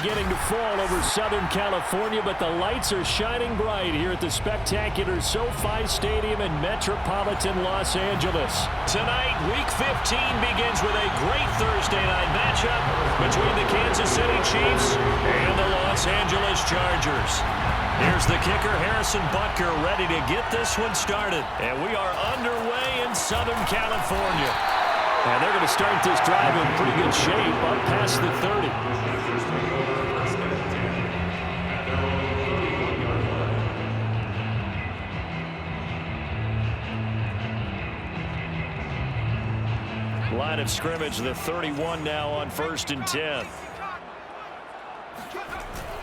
beginning to fall over Southern California, but the lights are shining bright here at the spectacular SoFi Stadium in metropolitan Los Angeles. Tonight, Week 15 begins with a great Thursday night matchup between the Kansas City Chiefs and the Los Angeles Chargers. Here's the kicker, Harrison Butker, ready to get this one started. And we are underway in Southern California. And they're going to start this drive in pretty good shape up past the 30. Line of scrimmage, the 31 now on 1st and 10.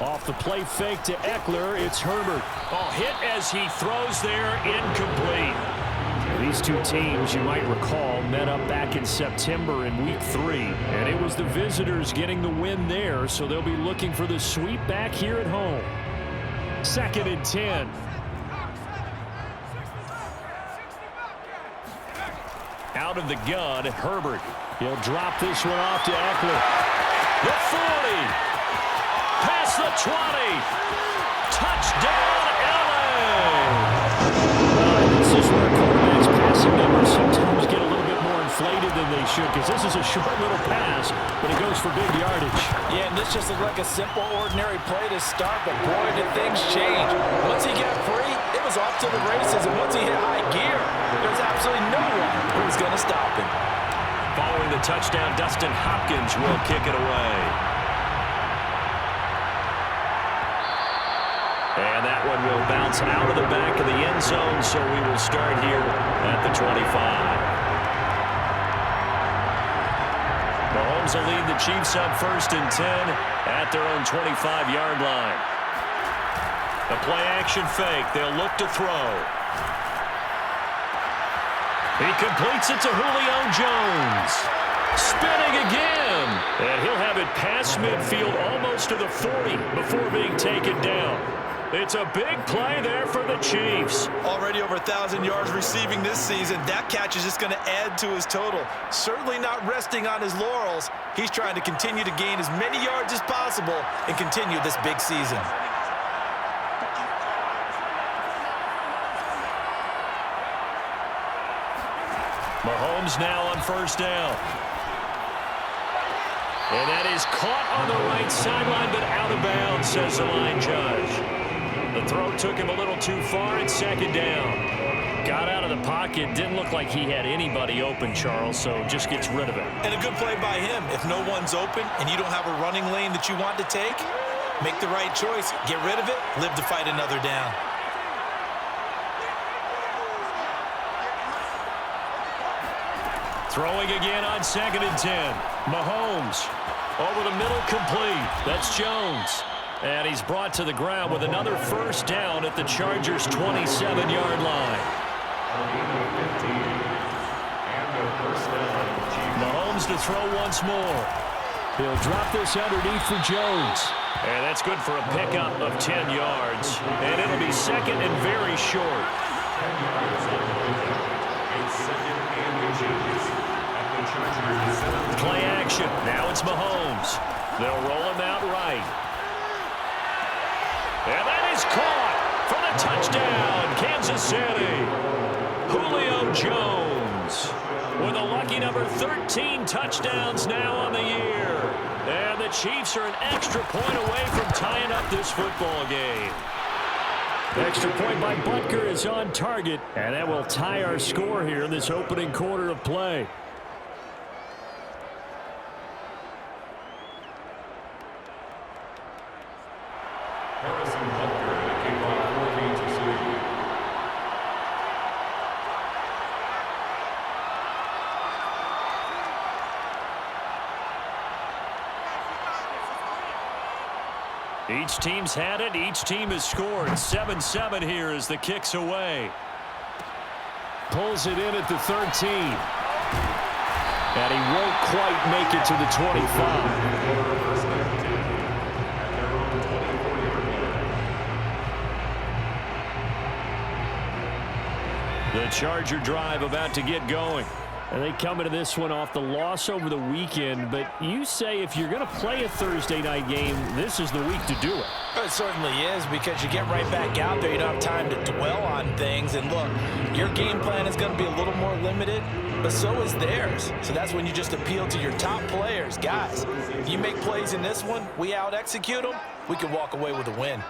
Off the play fake to Eckler, it's Herbert. Oh, hit as he throws there, incomplete. These two teams, you might recall, met up back in September in Week 3. And it was the visitors getting the win there, so they'll be looking for the sweep back here at home. 2nd and 10. Out of the gun, Herbert. He'll drop this one off to Eckler. The 40. Past the 20. Touchdown, LA! This is where quarterbacks' passing numbers sometimes get a little bit more inflated than they should, because this is a short little pass, but it goes for big yardage. Yeah, and this just looked like a simple, ordinary play to start, but boy, did things change. Once he got free, it was off to the races, and once he hit high gear, there's absolutely no one who was going to stop him. Following the touchdown, Dustin Hopkins will kick it away. And that one will bounce out of the back of the end zone, so we will start here at the 25. Mahomes will lead the Chiefs up 1st and 10 at their own 25-yard line. The play-action fake. They'll look to throw. He completes it to Julio Jones. Spinning again. And he'll have it past midfield almost to the 40 before being taken down. It's a big play there for the Chiefs. Already over 1,000 yards receiving this season. That catch is just going to add to his total. Certainly not resting on his laurels. He's trying to continue to gain as many yards as possible and continue this big season. Mahomes now on 1st down. And that is caught on the right sideline, but out of bounds, says the line judge. The throw took him a little too far. It's 2nd down. Got out of the pocket. Didn't look like he had anybody open, Charles, so just gets rid of it. And a good play by him. If no one's open and you don't have a running lane that you want to take, make the right choice. Get rid of it. Live to fight another down. Throwing again on 2nd and 10. Mahomes over the middle, complete. That's Jones. And he's brought to the ground with another 1st down at the Chargers' 27-yard line. Mahomes to throw once more. He'll drop this underneath for Jones. And that's good for a pickup of 10 yards. And it'll be 2nd and very short. Play action. Now it's Mahomes. They'll roll him out right. And that is caught for the touchdown, Kansas City. Julio Jones with a lucky number 13 touchdowns now on the year. And the Chiefs are an extra point away from tying up this football game. Extra point by Butker is on target, and that will tie our score here in this opening quarter of play. Harrison Butker, the kickoff 14-3. Each team's had it. Each team has scored. 7-7 here as the kick's away. Pulls it in at the 13. And he won't quite make it to the 25. The Charger drive about to get going. And they come into this one off the loss over the weekend, but you say if you're going to play a Thursday night game, this is the week to do it. It certainly is, because you get right back out there. You don't have time to dwell on things. And look, your game plan is going to be a little more limited, but so is theirs. So that's when you just appeal to your top players. Guys, if you make plays in this one, we out-execute them, we can walk away with a win.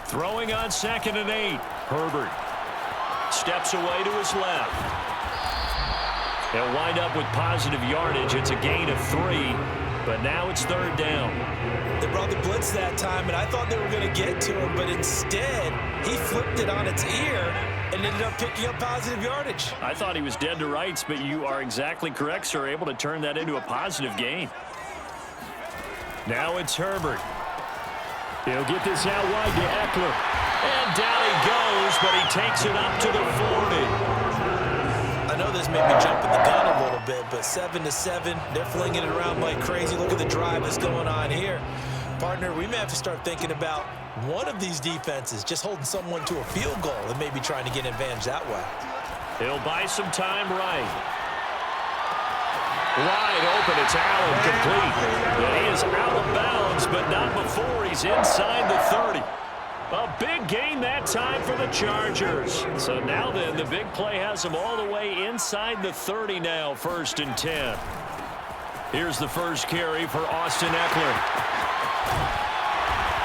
Throwing on 2nd and 8. Herbert steps away to his left. He'll wind up with positive yardage. It's a gain of 3, but now it's 3rd down. They brought the blitz that time, and I thought they were going to get to him, but instead, he flipped it on its ear and ended up picking up positive yardage. I thought he was dead to rights, but you are exactly correct, sir. Able to turn that into a positive gain. Now it's Herbert. He'll get this out wide to Eckler. And down he goes, but he takes it up to the 40. I know this made me jump at the gun a little bit, but 7-7, they're flinging it around like crazy. Look at the drive that's going on here. Partner, we may have to start thinking about one of these defenses just holding someone to a field goal and maybe trying to get an advantage that way. He'll buy some time right. Wide open, it's Allen, complete. And he is out of bounds, but not before he's inside the 30. A big gain that time for the Chargers. So now then, the big play has them all the way inside the 30 now, 1st and 10. Here's the first carry for Austin Eckler.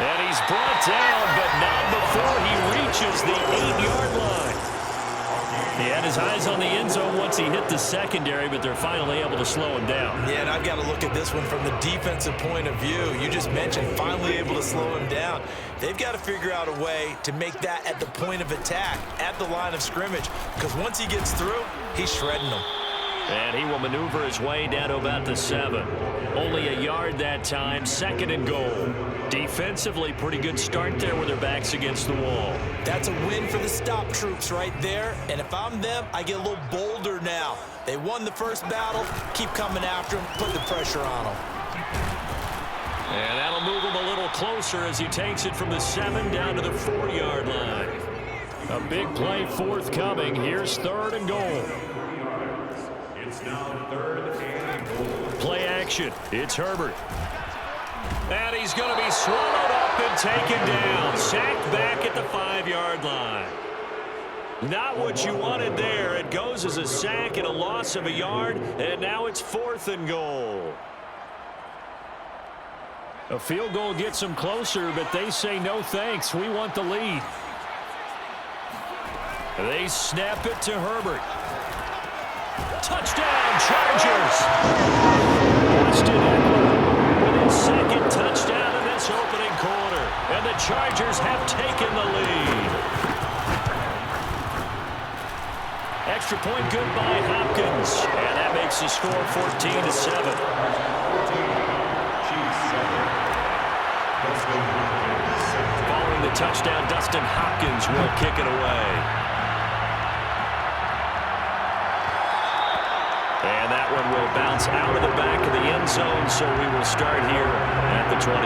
And he's brought down, but not before he reaches the 8-yard line. He had his eyes on the end zone once he hit the secondary, but they're finally able to slow him down. Yeah, and I've got to look at this one from the defensive point of view. You just mentioned finally able to slow him down. They've got to figure out a way to make that at the point of attack, at the line of scrimmage, because once he gets through, he's shredding them. And he will maneuver his way down to about the 7. Only a yard that time, 2nd and goal. Defensively, pretty good start there with their backs against the wall. That's a win for the stop troops right there. And if I'm them, I get a little bolder now. They won the first battle. Keep coming after them. Put the pressure on them. And that'll move him a little closer as he takes it from the 7 down to the 4-yard line. A big play forthcoming. Here's 3rd and goal. It's now 3rd and goal. Play action. It's Herbert. And he's going to be swallowed up and taken down. Sacked back at the 5-yard line. Not what you wanted there. It goes as a sack and a loss of a yard, and now it's 4th and goal. A field goal gets them closer, but they say no thanks. We want the lead. They snap it to Herbert. Touchdown, Chargers! Austin Eckler with his 2nd touchdown in this opening quarter. And the Chargers have taken the lead. Extra point good by Hopkins. And that makes the score 14-7. Following the touchdown, Dustin Hopkins will kick it away. And that one will bounce out of the back of the end zone, so we will start here at the 25.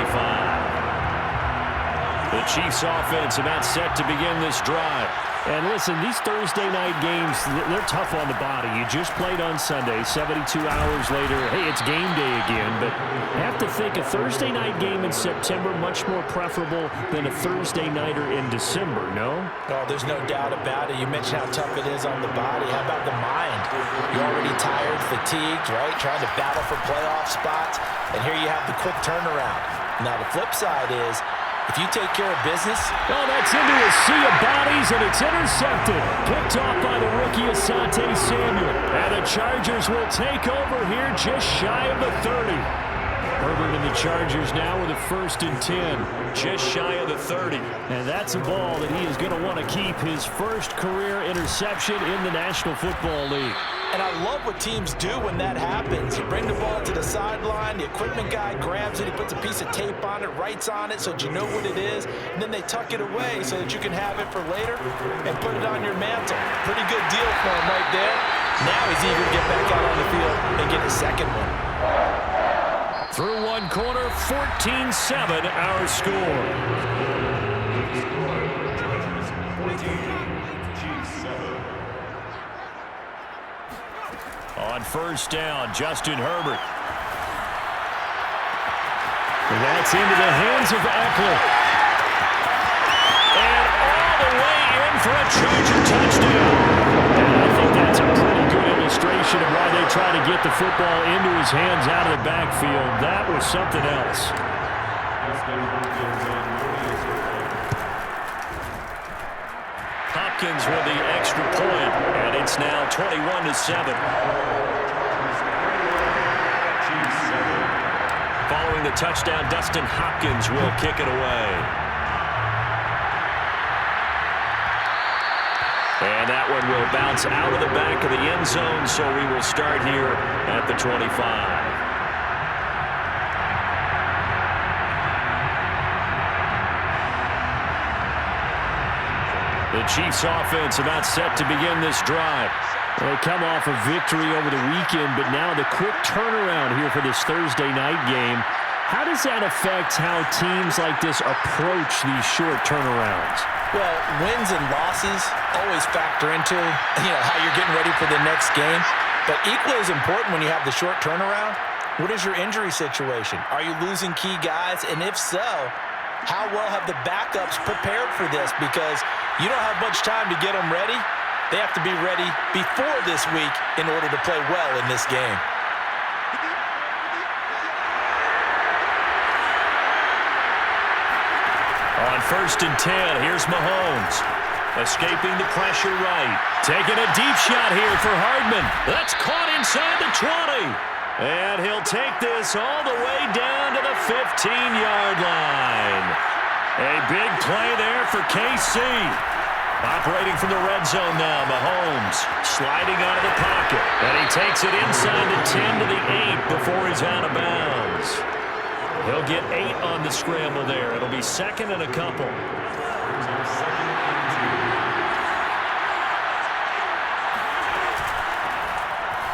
The Chiefs offense about set to begin this drive. And listen, these Thursday night games, they're tough on the body. You just played on Sunday, 72 hours later, hey, it's game day again. But I have to think a Thursday night game in September much more preferable than a Thursday nighter in December, no? Oh, there's no doubt about it. You mentioned how tough it is on the body. How about the mind? You're already tired, fatigued, right? Trying to battle for playoff spots. And here you have the quick turnaround. Now, the flip side is, if you take care of business. Oh, that's into a sea of bodies, and it's intercepted. Picked off by the rookie Asante Samuel. And the Chargers will take over here just shy of the 30. Herbert and the Chargers now with a 1st and 10. Just shy of the 30. And that's a ball that he is going to want to keep, his first career interception in the National Football League. And I love what teams do when that happens. You bring the ball to the sideline, the equipment guy grabs it, he puts a piece of tape on it, writes on it so that you know what it is, and then they tuck it away so that you can have it for later and put it on your mantle. Pretty good deal for him right there. Now he's eager to get back out on the field and get his 2nd one. Through one quarter, 14-7 our score. first down. Justin Herbert. And that's into the hands of Eckler. And all the way in for a Charger touchdown. And I think that's a pretty good illustration of why they try to get the football into his hands out of the backfield. That was something else. Hopkins with the extra point, and it's now 21-7. Following the touchdown, Dustin Hopkins will kick it away. And that one will bounce out of the back of the end zone, so we will start here at the 25. The Chiefs offense about set to begin this drive. They come off a victory over the weekend, but now the quick turnaround here for this Thursday night game. How does that affect how teams like this approach these short turnarounds? Well, wins and losses always factor into, how you're getting ready for the next game. But equally as important when you have the short turnaround, what is your injury situation? Are you losing key guys? And if so, how well have the backups prepared for this? Because you don't have much time to get them ready. They have to be ready before this week in order to play well in this game. On 1st and 10, here's Mahomes. Escaping the pressure right. Taking a deep shot here for Hardman. That's caught inside the 20. And he'll take this all the way down to the 15-yard line. A big play there for KC. Operating from the red zone now, Mahomes sliding out of the pocket. And he takes it inside the 10 to the 8 before he's out of bounds. He'll get 8 on the scramble there. It'll be second and a couple.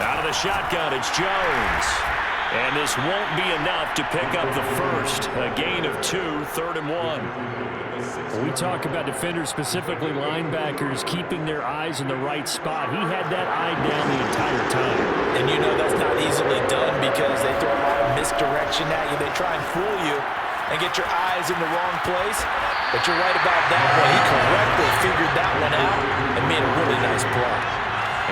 Out of the shotgun, it's Jones. And this won't be enough to pick up the first. A gain of 2, 3rd and 1. We talk about defenders, specifically linebackers, keeping their eyes in the right spot. He had that eye down the entire time. And that's not easily done because they throw a lot of misdirection at you. They try and fool you and get your eyes in the wrong place. But you're right about that one. He correctly figured that one out and made a really nice play.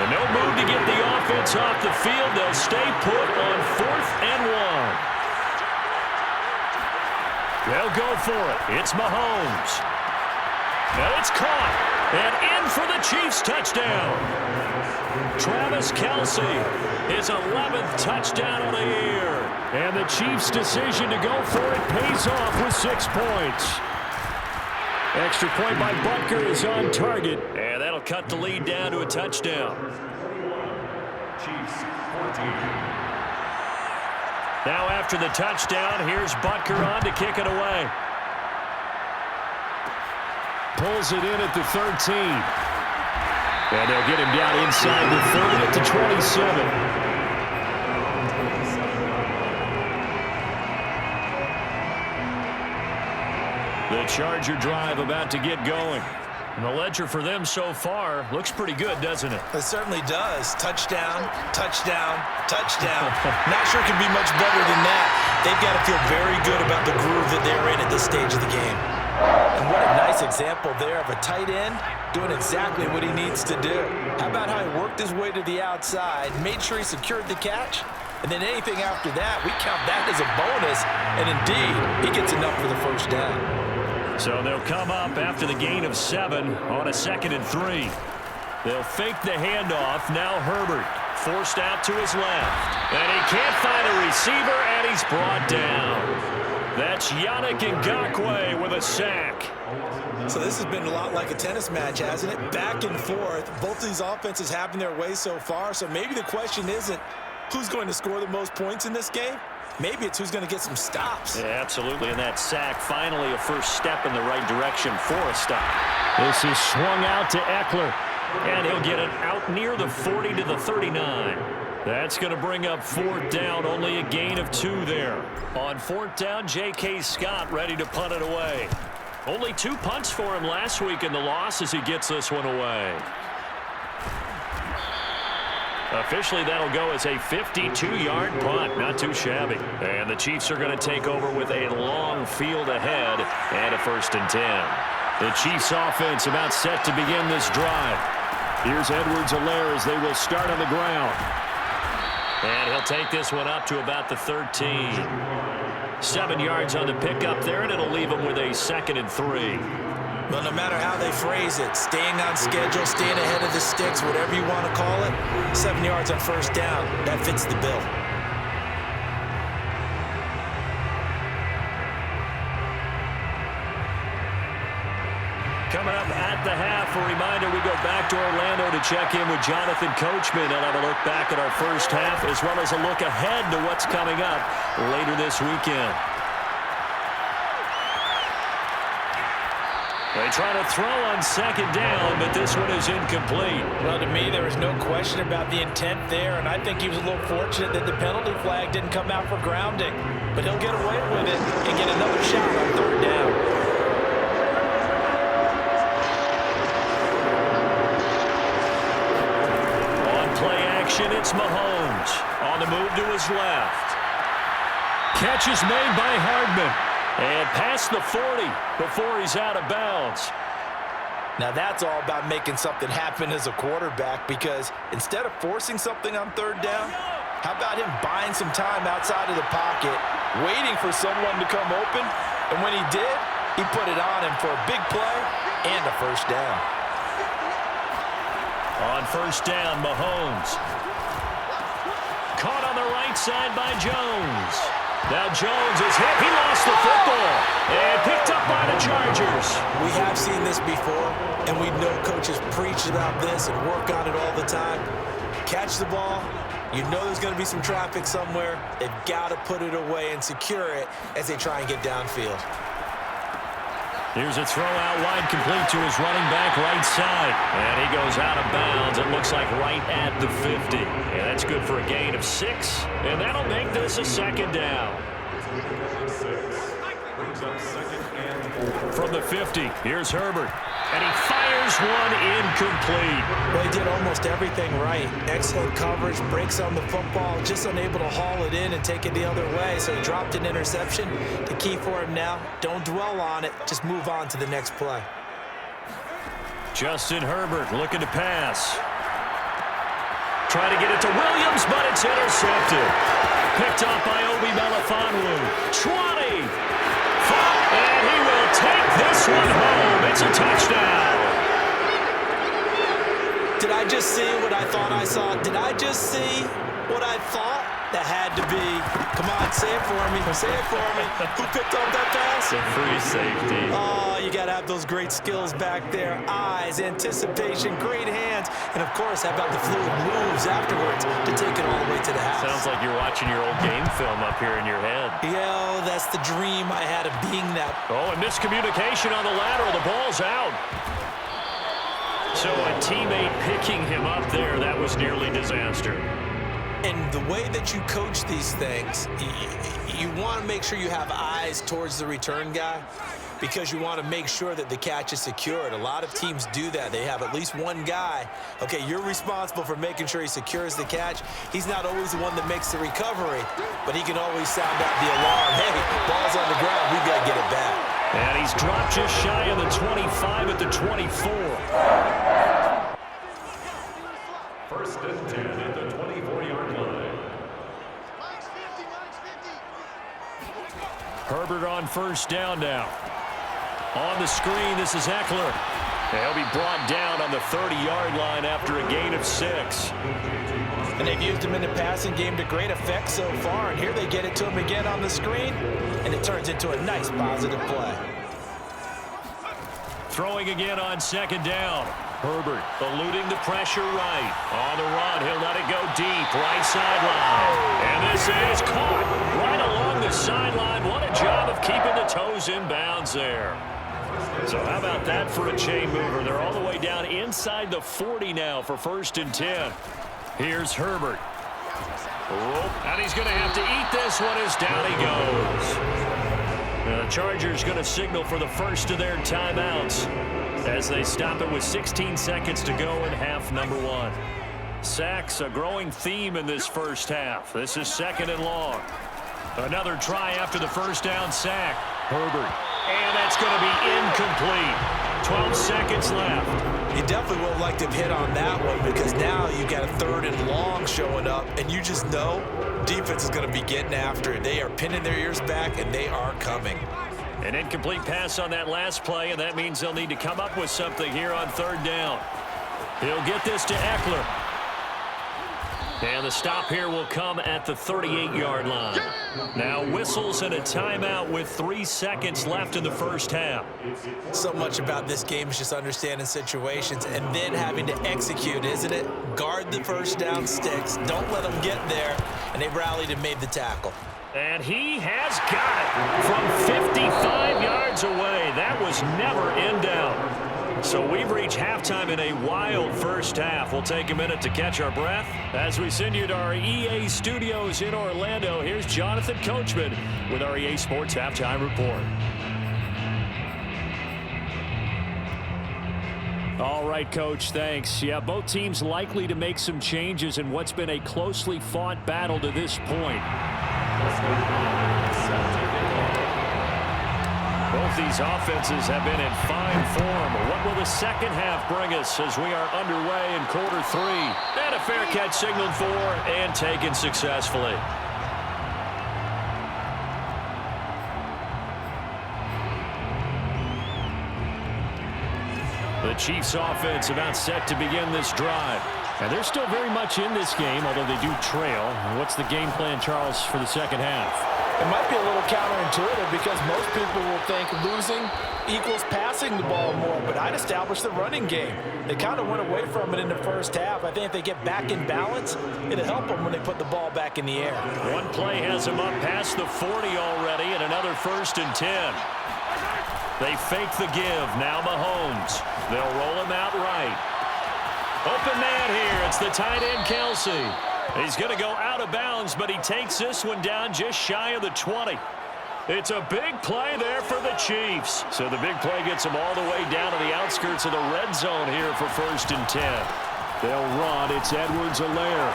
And no move to get the offense off the field. They'll stay put on 4th and 1. They'll go for it. It's Mahomes. Now it's caught. And in for the Chiefs touchdown. Travis Kelce, his 11th touchdown of the year. And the Chiefs' decision to go for it pays off with 6 points. Extra point by Butker is on target. And that'll cut the lead down to a touchdown. Chiefs 14. Now after the touchdown, here's Butker on to kick it away. Pulls it in at the 13. And they'll get him down inside the 30 at the 27. The Charger drive about to get going. And the ledger for them so far looks pretty good, doesn't it? It certainly does. Touchdown, touchdown, touchdown. Not sure it can be much better than that. They've got to feel very good about the groove that they're in at this stage of the game. And what a nice example there of a tight end doing exactly what he needs to do. How about how he worked his way to the outside, made sure he secured the catch, and then anything after that, we count that as a bonus, and indeed, he gets enough for the first down. So they'll come up after the gain of 7 on a 2nd and 3. They'll fake the handoff. Now Herbert forced out to his left. And he can't find a receiver, and he's brought down. That's Yannick Ngakoue with a sack. So this has been a lot like a tennis match, hasn't it? Back and forth. Both of these offenses having their way so far. So maybe the question isn't who's going to score the most points in this game. Maybe it's who's going to get some stops. Yeah, absolutely. And that sack, finally a first step in the right direction for a stop. This is swung out to Eckler. And he'll get it out near the 40 to the 39. That's going to bring up 4th down. Only a gain of 2 there. On 4th down, J.K. Scott ready to punt it away. Only 2 punts for him last week in the loss as he gets this one away. Officially, that'll go as a 52-yard punt. Not too shabby. And the Chiefs are going to take over with a long field ahead and a 1st and 10. The Chiefs offense about set to begin this drive. Here's Edwards-Helaire as they will start on the ground. And he'll take this one up to about the 13. 7 yards on the pickup there, and it'll leave him with a 2nd and 3. Well, no matter how they phrase it, staying on schedule, staying ahead of the sticks, whatever you want to call it, 7 yards on 1st down, that fits the bill. Coming up at the half, a reminder, we go back to Orlando to check in with Jonathan Coachman and have a look back at our first half, as well as a look ahead to what's coming up later this weekend. They try to throw on 2nd down, but this one is incomplete. Well, to me, there was no question about the intent there, and I think he was a little fortunate that the penalty flag didn't come out for grounding. But he'll get away with it and get another shot on 3rd down. On play action, it's Mahomes. On the move to his left. Catch is made by Hardman. And past the 40 before he's out of bounds. Now that's all about making something happen as a quarterback, because instead of forcing something on 3rd down, how about him buying some time outside of the pocket, waiting for someone to come open, and when he did, he put it on him for a big play and a 1st down. On 1st down, Mahomes. Caught on the right side by Jones. Now Jones is hit. He lost the football and picked up by the Chargers. We have seen this before, and we know coaches preach about this and work on it all the time. Catch the ball. You know there's going to be some traffic somewhere. They've got to put it away and secure it as they try and get downfield. Here's a throw out wide, complete to his running back right side. And he goes out of bounds. It looks like right at the 50. And that's good for a gain of 6. And that'll make this a 2nd down. From the 50, here's Herbert. And he fires one incomplete. Well, he did almost everything right. Excellent coverage, breaks on the football, just unable to haul it in and take it the other way. So he dropped an interception. The key for him now, don't dwell on it. Just move on to the next play. Justin Herbert looking to pass. Trying to get it to Williams, but it's intercepted. Picked up by Obi Melifonwu. 20. And he will take this one home. It's a touchdown. Did I just see what I thought I saw? Did I just see what I thought? That had to be. Come on, say it for me. Say it for me. Who picked up that pass? The free safety. Oh, you got to have those great skills back there. Eyes, anticipation, great hands. And, of course, how about the fluid moves afterwards to take it all the way to the house? Sounds like you're watching your old game film up here in your head. Yeah, that's the dream I had of being that. Oh, and miscommunication on the lateral. The ball's out. So a teammate picking him up there, that was nearly disaster. And the way that you coach these things, you want to make sure you have eyes towards the return guy because you want to make sure that the catch is secured. A lot of teams do that. They have at least one guy. Okay, you're responsible for making sure he secures the catch. He's not always the one that makes the recovery, but he can always sound out the alarm. Hey, ball's on the ground. We got to get it back. And he's dropped just shy of the 25 at the 24. 1st and 10 at the 24-yard line. Herbert on 1st down now. On the screen, this is Eckler. He'll be brought down on the 30-yard line after a gain of 6. And they've used him in the passing game to great effect so far. And here they get it to him again on the screen. And it turns into a nice positive play. Throwing again on 2nd down. Herbert eluding the pressure right. On the run, he'll let it go deep, right sideline. And this is caught right along the sideline. What a job of keeping the toes in bounds there. So how about that for a chain mover? They're all the way down inside the 40 now for 1st and 10. Here's Herbert. And he's going to have to eat this one as down he goes. Now the Chargers going to signal for the first of their timeouts as they stop it with 16 seconds to go in half number 1. Sacks a growing theme in this first half. This is 2nd and long. Another try after the first down sack. Herbert. And that's going to be incomplete. 12 seconds left. You definitely would have liked to have hit on that one because now you've got a 3rd and long showing up, and you just know defense is going to be getting after it. They are pinning their ears back, and they are coming. An incomplete pass on that last play, and that means they'll need to come up with something here on 3rd down. He'll get this to Eckler. And the stop here will come at the 38-yard line. Now whistles and a timeout with 3 seconds left in the first half. So much about this game is just understanding situations and then having to execute, isn't it? Guard the first down sticks. Don't let them get there. And they rallied and made the tackle. And he has got it from 55 yards away. That was never in doubt. So we've reached halftime in a wild first half. We'll take a minute to catch our breath. As we send you to our EA studios in Orlando, here's Jonathan Coachman with our EA Sports Halftime Report. All right, Coach, thanks. Yeah, both teams likely to make some changes in what's been a closely fought battle to this point. Both these offenses have been in fine form. What will the second half bring us as we are underway in quarter 3? And a fair catch signaled for and taken successfully. The Chiefs offense about set to begin this drive. And they're still very much in this game, although they do trail. What's the game plan, Charles, for the second half? It might be a little counterintuitive because most people will think losing equals passing the ball more, but I'd establish the running game. They kind of went away from it in the first half. I think if they get back in balance, it'll help them when they put the ball back in the air. One play has them up past the 40 already, and another 1st and 10. They fake the give. Now Mahomes. They'll roll him out right. Open man here. It's the tight end, Kelsey. He's going to go out of bounds, but he takes this one down just shy of the 20. It's a big play there for the Chiefs. So the big play gets them all the way down to the outskirts of the red zone here for 1st and 10. They'll run. It's Edwards-Helaire.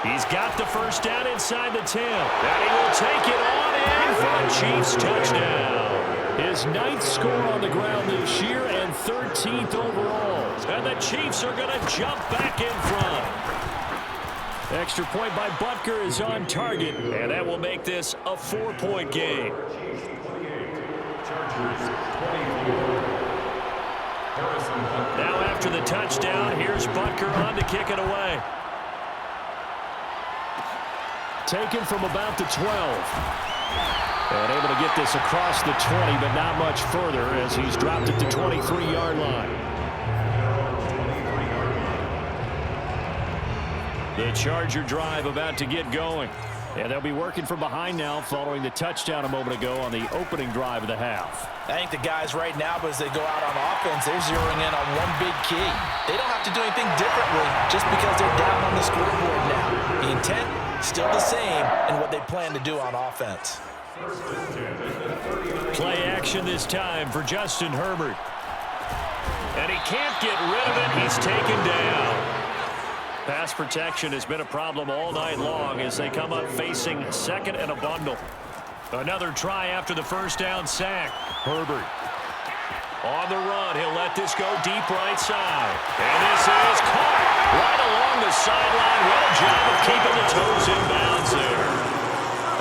He's got the first down inside the 10. And he will take it on in for a Chiefs touchdown. His 9th score on the ground this year and 13th overall. And the Chiefs are going to jump back in front. Extra point by Butker is on target, and that will make this a 4-point game. Now after the touchdown, here's Butker on to kick it away. Taken from about the 12. And able to get this across the 20, but not much further as he's dropped at the 23-yard line. The Charger drive about to get going. And they'll be working from behind now following the touchdown a moment ago on the opening drive of the half. I think the guys right now, as they go out on offense, they're zeroing in on one big key. They don't have to do anything differently just because they're down on the scoreboard now. The intent, still the same in what they plan to do on offense. Play action this time for Justin Herbert. And he can't get rid of it. He's taken down. Pass protection has been a problem all night long as they come up facing 2nd and a bundle. Another try after the first down sack. Herbert on the run. He'll let this go deep right side. And this is caught right along the sideline. What a job of keeping the toes in bounds there.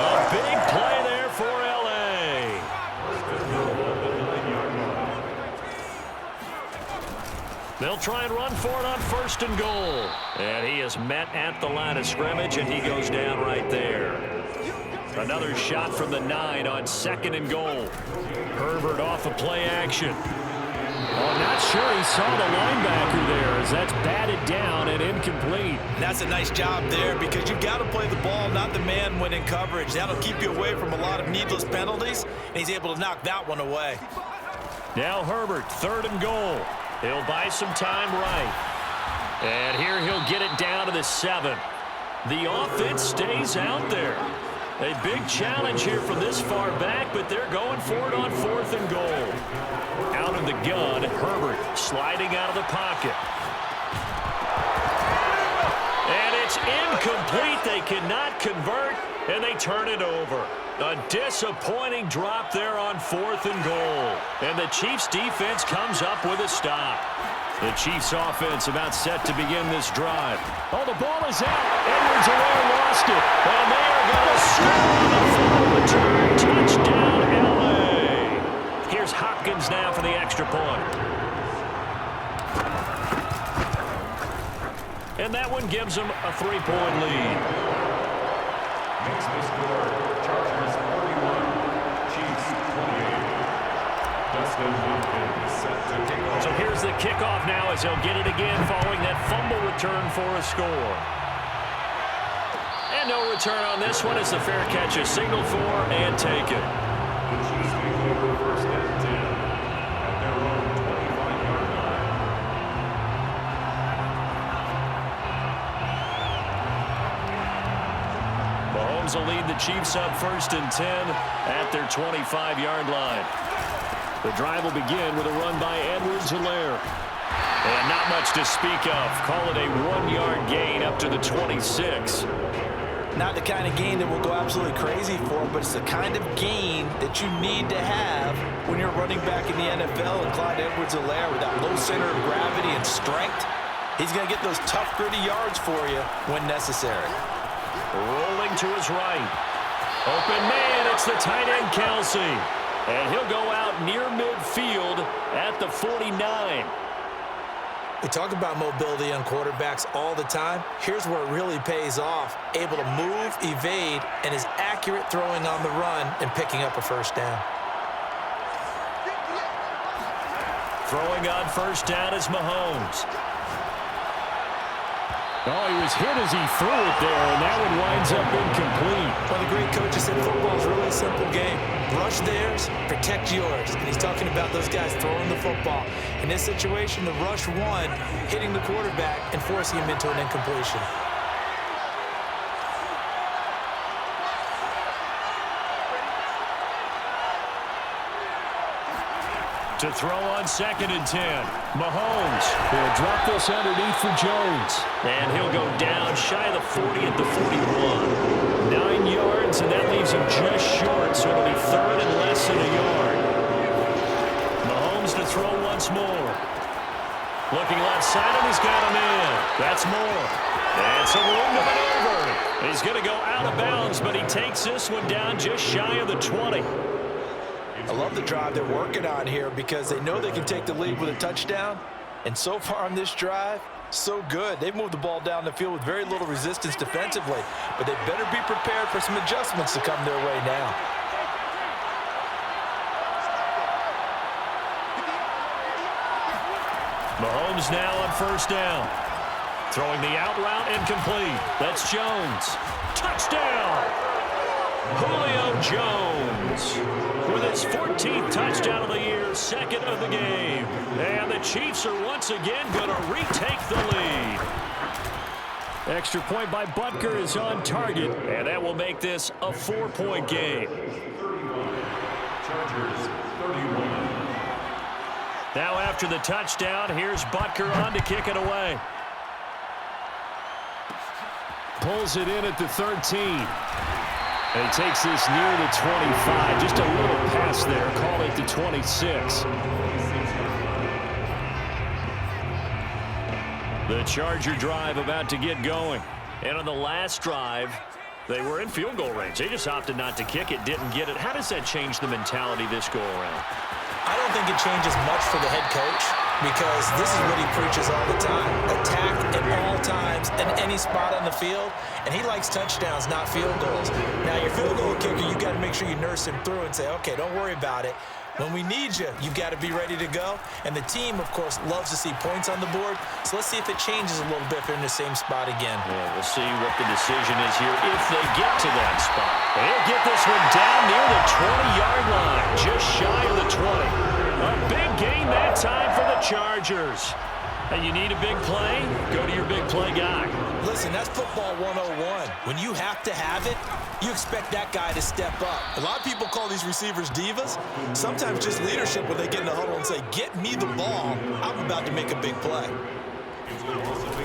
A big play there for L.A. They'll try and run for it on 1st and goal. And he is met at the line of scrimmage, and he goes down right there. Another shot from the 9 on 2nd and goal. Herbert off of play action. Oh, not sure he saw the linebacker there as that's batted down and incomplete. That's a nice job there because you've got to play the ball, not the man when in coverage. That'll keep you away from a lot of needless penalties, and he's able to knock that one away. Now Herbert, 3rd and goal. He'll buy some time right. And here he'll get it down to the 7. The offense stays out there. A big challenge here from this far back, but they're going for it on 4th and goal. Out of the gun, Herbert sliding out of the pocket. It's incomplete. They cannot convert, and they turn it over. A disappointing drop there on 4th and goal. And the Chiefs' defense comes up with a stop. The Chiefs' offense about set to begin this drive. Oh, the ball is out. Edwards-Helaire lost it. And they are going to score on the fumble return. Touchdown, L.A. Here's Hopkins now for the extra point. And that one gives them a 3-point lead. Makes the score Chargers 41, Chiefs 28. Dustin Hopkins set to kick off. So here's the kickoff now as he'll get it again following that fumble return for a score. And no return on this one as the fair catch is signaled for and taken. The Chiefs take over 1st and 10 at their own 25-yard line. Mahomes will lead the Chiefs up 1st and 10 at their 25-yard line. The drive will begin with a run by Edwards-Helaire. And not much to speak of. Call it a 1-yard gain up to the 26. Not the kind of gain that we'll go absolutely crazy for, but it's the kind of gain that you need to have when you're running back in the NFL. And Clyde Edwards-Helaire, with that low center of gravity and strength, he's going to get those tough, gritty yards for you when necessary. Rolling to his right. Open man, it's the tight end Kelsey. And he'll go out near midfield at the 49. We talk about mobility on quarterbacks all the time. Here's where it really pays off. Able to move, evade, and is accurate throwing on the run and picking up a first down. Throwing on first down is Mahomes. Oh, he was hit as he threw it there, and that one winds up incomplete. Well, the great coach said football is really a simple game. Rush theirs, protect yours. And he's talking about those guys throwing the football. In this situation, the rush one, hitting the quarterback and forcing him into an incompletion. To throw on 2nd and 10. Mahomes will drop this underneath for Jones. And he'll go down shy of the 40 at the 41. 9 yards, and that leaves him just short, so it'll be 3rd and less than a yard. Mahomes to throw once more. Looking left side, and he's got him in. That's more. And some room to maneuver. He's going to go out of bounds, but he takes this one down just shy of the 20. I love the drive they're working on here because they know they can take the lead with a touchdown. And so far on this drive, so good. They've moved the ball down the field with very little resistance defensively. But they better be prepared for some adjustments to come their way now. Mahomes now on first down. Throwing the out route incomplete. That's Jones. Touchdown! Julio Jones with his 14th touchdown of the year, 2nd of the game. And the Chiefs are once again going to retake the lead. Extra point by Butker is on target, and that will make this a 4-point game. 31, Chargers 31. Now after the touchdown, here's Butker on to kick it away. Pulls it in at the 13. And he takes this near the 25. Just a little pass there. Call it the 26. The Charger drive about to get going. And on the last drive, they were in field goal range. They just opted not to kick it, didn't get it. How does that change the mentality this go around? I don't think it changes much for the head coach because this is what he preaches all the time. Attack at all times in any spot on the field, and he likes touchdowns, not field goals. Now, your field goal kicker, you got to make sure you nurse him through and say, okay, don't worry about it. When we need you, you've got to be ready to go. And the team, of course, loves to see points on the board. So let's see if it changes a little bit if they're in the same spot again. Yeah, we'll see what the decision is here if they get to that spot. They'll get this one down near the 20-yard line, just shy of the 20. A big gain that time for the Chargers. And you need a big play? Go to your big play guy. Listen, that's football 101. When you have to have it, you expect that guy to step up. A lot of people call these receivers divas. Sometimes just leadership when they get in the huddle and say, get me the ball. I'm about to make a big play.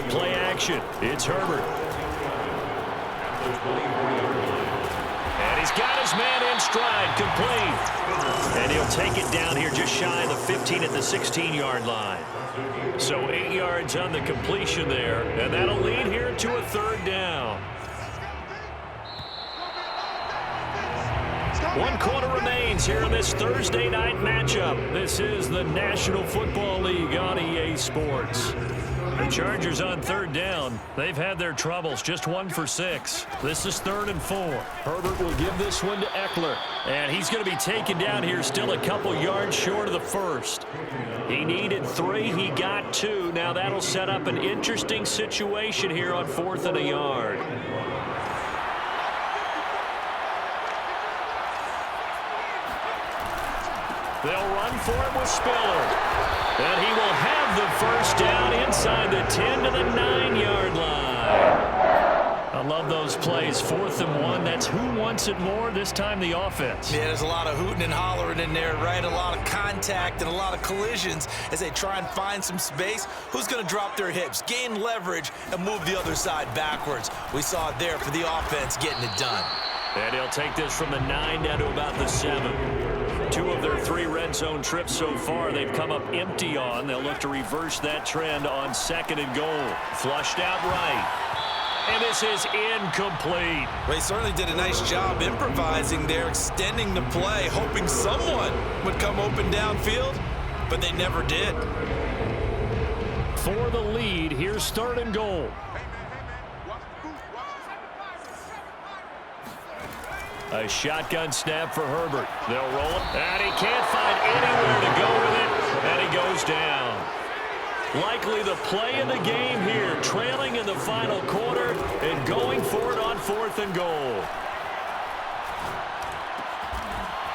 Play action. It's Herbert. And he's got his man in stride, complete. And he'll take it down here just shy of the 15 at the 16-yard line. So 8 yards on the completion there, and that'll lead here to a third down. 1 quarter remains here in this Thursday night matchup. This is the National Football League on EA Sports. The Chargers on third down. They've had their troubles, just 1 for 6. This is 3rd and 4. Herbert will give this one to Eckler. And he's going to be taken down here still a couple yards short of the first. He needed 3. He got 2. Now that'll set up an interesting situation here on 4th and a yard. They'll run for it with Spiller. And he will have the first down inside the 10 to the 9-yard line. I love those plays. 4th and 1. That's who wants it more, this time the offense. Yeah, there's a lot of hooting and hollering in there, right? A lot of contact and a lot of collisions as they try and find some space. Who's going to drop their hips, gain leverage, and move the other side backwards? We saw it there for the offense getting it done. And he'll take this from the 9 down to about the 7. 2 of their 3 red zone trips so far they've come up empty on. They'll look to reverse that trend on 2nd and goal. Flushed out right. And this is incomplete. Well, he certainly did a nice job improvising there, extending the play, hoping someone would come open downfield, but they never did. For the lead, here's 3rd and goal. A shotgun snap for Herbert. They'll roll it, and he can't find anywhere to go with it, and he goes down. Likely the play of the game here, trailing in the final quarter and going for it on 4th and goal.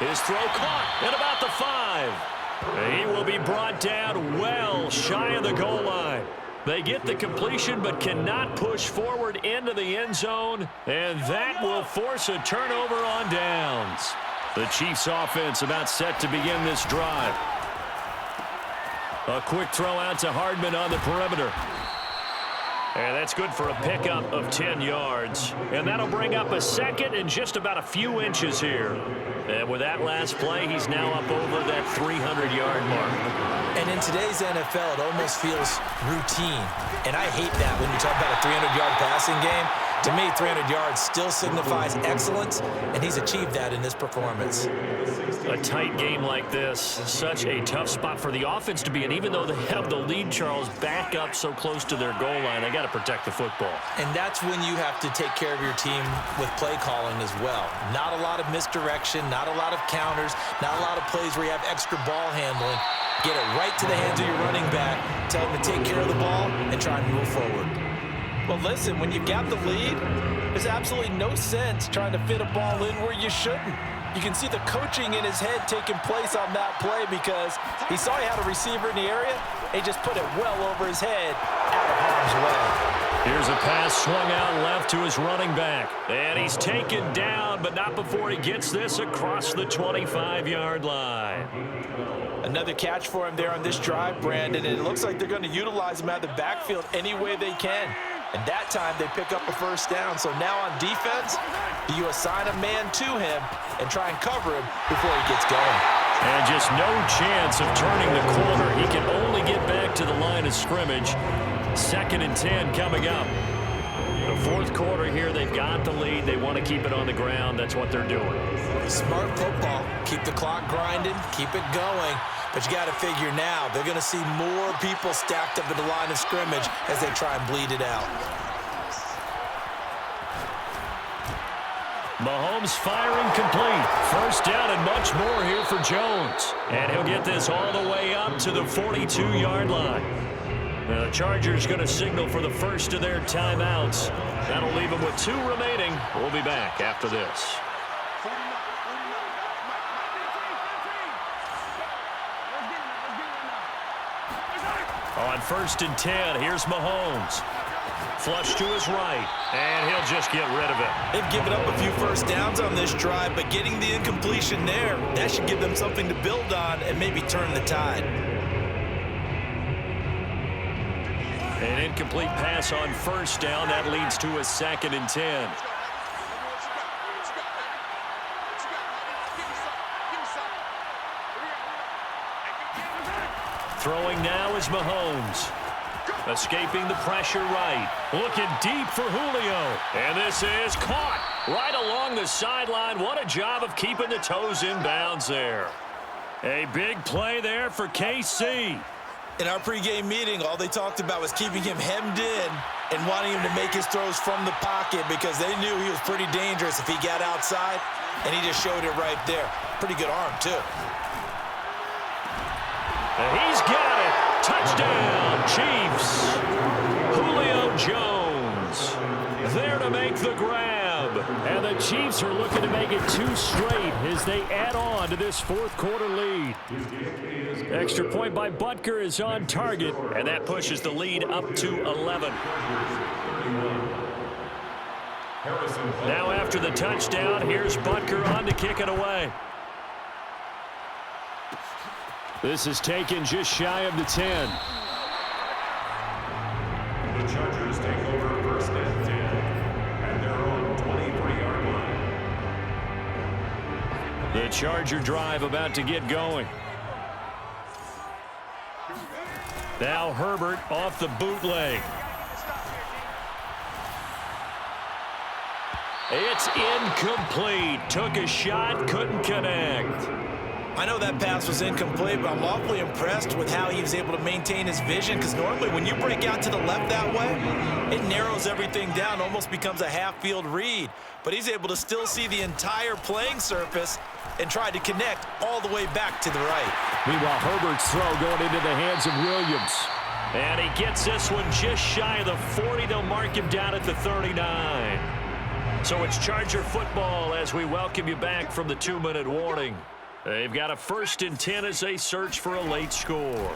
His throw caught at about the 5. He will be brought down well shy of the goal line. They get the completion but cannot push forward into the end zone, and that will force a turnover on downs. The Chiefs offense about set to begin this drive. A quick throw out to Hardman on the perimeter. And that's good for a pickup of 10 yards. And that'll bring up a 2nd and just about a few inches here. And with that last play, he's now up over that 300-yard mark. And in today's NFL, it almost feels routine. And I hate that when you talk about a 300-yard passing game. To me, 300 yards still signifies excellence, and he's achieved that in this performance. A tight game like this, such a tough spot for the offense to be in. Even though they have the lead, Charles, back up so close to their goal line, they got to protect the football. And that's when you have to take care of your team with play calling as well. Not a lot of misdirection, not a lot of counters, not a lot of plays where you have extra ball handling. Get it right to the hands of your running back, tell him to take care of the ball, and try and move forward. Well, listen, when you've got the lead, there's absolutely no sense trying to fit a ball in where you shouldn't. You can see the coaching in his head taking place on that play because he saw he had a receiver in the area, and he just put it well over his head out of harm's way. Here's a pass swung out left to his running back. And he's taken down, but not before he gets this across the 25-yard line. Another catch for him there on this drive, Brandon, and it looks like they're going to utilize him out of the backfield any way they can. And that time they pick up a first down. So now on defense, do you assign a man to him and try and cover him before he gets going? And just no chance of turning the corner. He can only get back to the line of scrimmage. 2nd and 10 coming up. The 4th quarter here, they've got the lead. They want to keep it on the ground. That's what they're doing. Smart football. Keep the clock grinding, keep it going. But you got to figure now, they're going to see more people stacked up at the line of scrimmage as they try and bleed it out. Mahomes firing complete. First down and much more here for Jones. And he'll get this all the way up to the 42-yard line. The Chargers going to signal for the first of their timeouts. That'll leave them with 2 remaining. We'll be back after this. On 1st and 10, here's Mahomes. Flush to his right, and he'll just get rid of it. They've given up a few first downs on this drive, but getting the incompletion there, that should give them something to build on and maybe turn the tide. An incomplete pass on 1st down. That leads to a 2nd and 10. Throwing now is Mahomes. Escaping the pressure right. Looking deep for Julio. And this is caught right along the sideline. What a job of keeping the toes in bounds there. A big play there for KC. In our pregame meeting, all they talked about was keeping him hemmed in and wanting him to make his throws from the pocket because they knew he was pretty dangerous if he got outside, and he just showed it right there. Pretty good arm, too. And he's got it. Touchdown, Chiefs. Julio Jones there to make the grab. And the Chiefs are looking to make it 2 straight as they add on to this fourth quarter lead. Extra point by Butker is on target, and that pushes the lead up to 11. Now after the touchdown, here's Butker on to kick it away. This is taken just shy of the 10. The Chargers take over first and 10 at their own 23-yard line. The Charger drive about to get going. Now Herbert off the bootleg. It's incomplete. Took a shot, couldn't connect. I know that pass was incomplete, but I'm awfully impressed with how he was able to maintain his vision, because normally when you break out to the left that way, it narrows everything down, almost becomes a half-field read. But he's able to still see the entire playing surface and try to connect all the way back to the right. Meanwhile, Herbert's throw going into the hands of Williams. And he gets this one just shy of the 40. They'll mark him down at the 39. So it's Charger football as we welcome you back from the 2-minute warning. They've got a 1st and 10 as they search for a late score.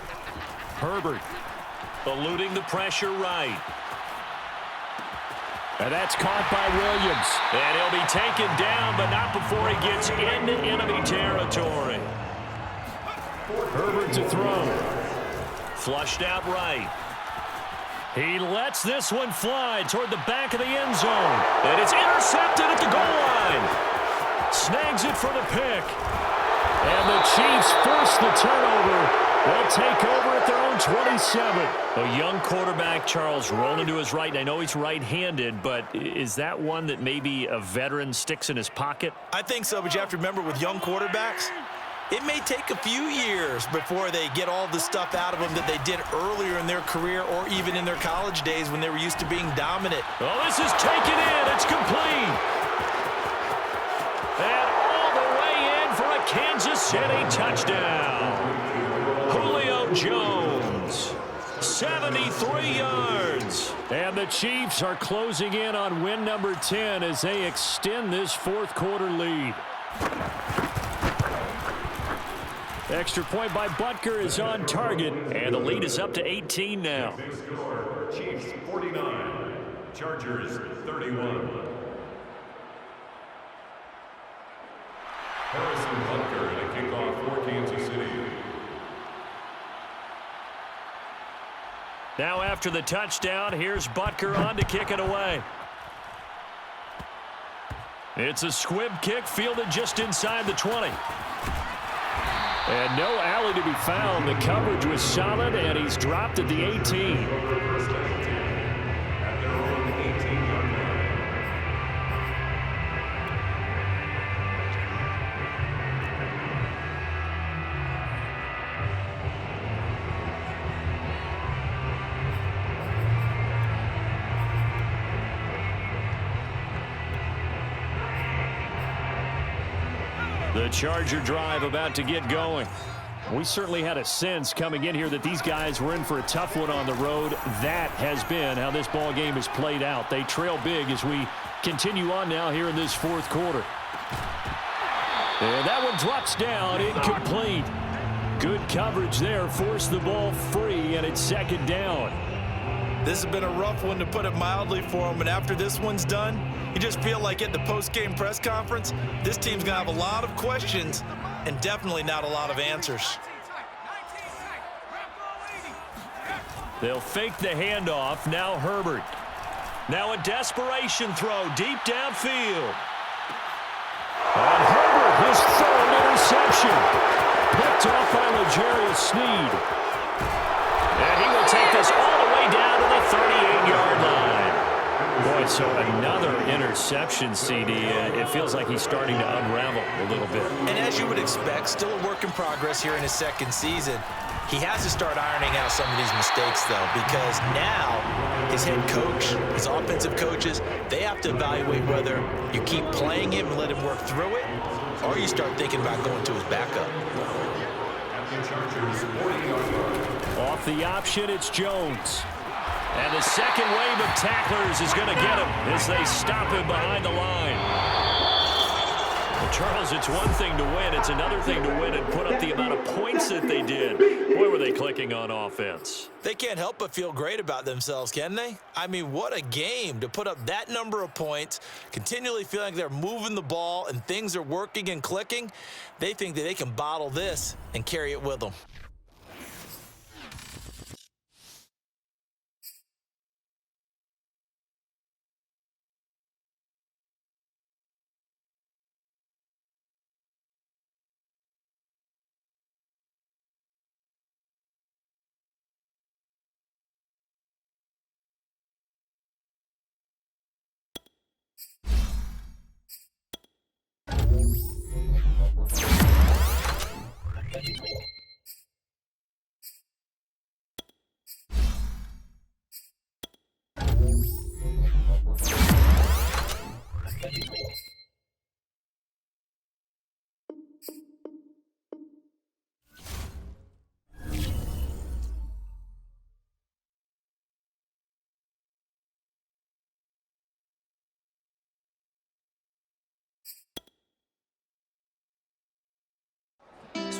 Herbert eluding the pressure right. And that's caught by Williams. And he'll be taken down, but not before he gets into enemy territory. Herbert to throw. Flushed out right. He lets this one fly toward the back of the end zone. And it's intercepted at the goal line. Snags it for the pick. And the Chiefs force the turnover. They'll take over at their own 27. A young quarterback, Charles, rolling to his right. I know he's right-handed, but is that one that maybe a veteran sticks in his pocket? I think so, but you have to remember with young quarterbacks, it may take a few years before they get all the stuff out of them that they did earlier in their career or even in their college days when they were used to being dominant. Oh, this is taken in. It's complete. And all the way in for a Kansas City touchdown. Julio Jones, 73 yards. And the Chiefs are closing in on win number 10 as they extend this fourth quarter lead. Extra point by Butker is on target, and the lead is up to 18 now. Big score, Chiefs 49, Chargers 31. Harrison Butker to kick off for Kansas City. Now after the touchdown, here's Butker on to kick it away. It's a squib kick fielded just inside the 20. And no alley to be found. The coverage was solid, and he's dropped at the 18. First and 10 at their own 18-yard The Charger drive about to get going. We certainly had a sense coming in here that these guys were in for a tough one on the road. That has been how this ball game has played out. They trail big as we continue on now here in this fourth quarter. And that one drops down, incomplete. Good coverage there, forced the ball free, and it's second down. This has been a rough one, to put it mildly, for him. And after this one's done, you just feel like at the post-game press conference, this team's going to have a lot of questions and definitely not a lot of answers. They'll fake the handoff. Now Herbert. Now a desperation throw deep downfield. And Herbert, his third interception. Picked off by L'Jarius Sneed. So another interception, CD. It feels like he's starting to unravel a little bit. And as you would expect, still a work in progress here in his second season. He has to start ironing out some of these mistakes, though, because now his head coach, his offensive coaches, they have to evaluate whether you keep playing him and let him work through it, or you start thinking about going to his backup. Off the option, it's Jones. And the second wave of tacklers is going to get him as they stop him behind the line. Well, Charles, it's one thing to win. It's another thing to win and put up the amount of points that they did. Boy, were they clicking on offense. They can't help but feel great about themselves, can they? I mean, what a game to put up that number of points, continually feeling like they're moving the ball and things are working and clicking. They think that they can bottle this and carry it with them.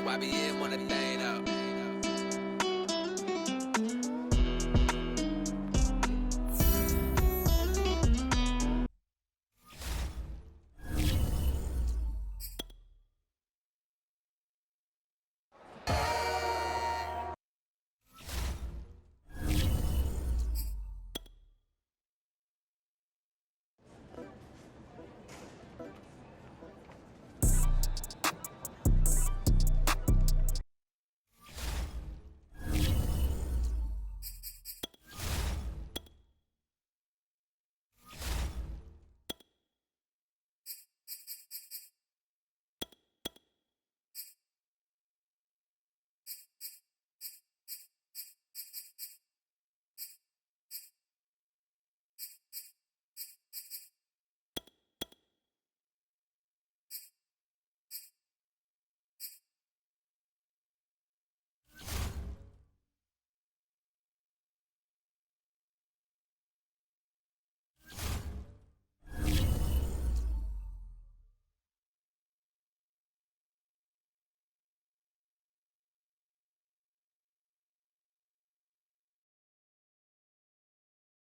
YBN want a thing up.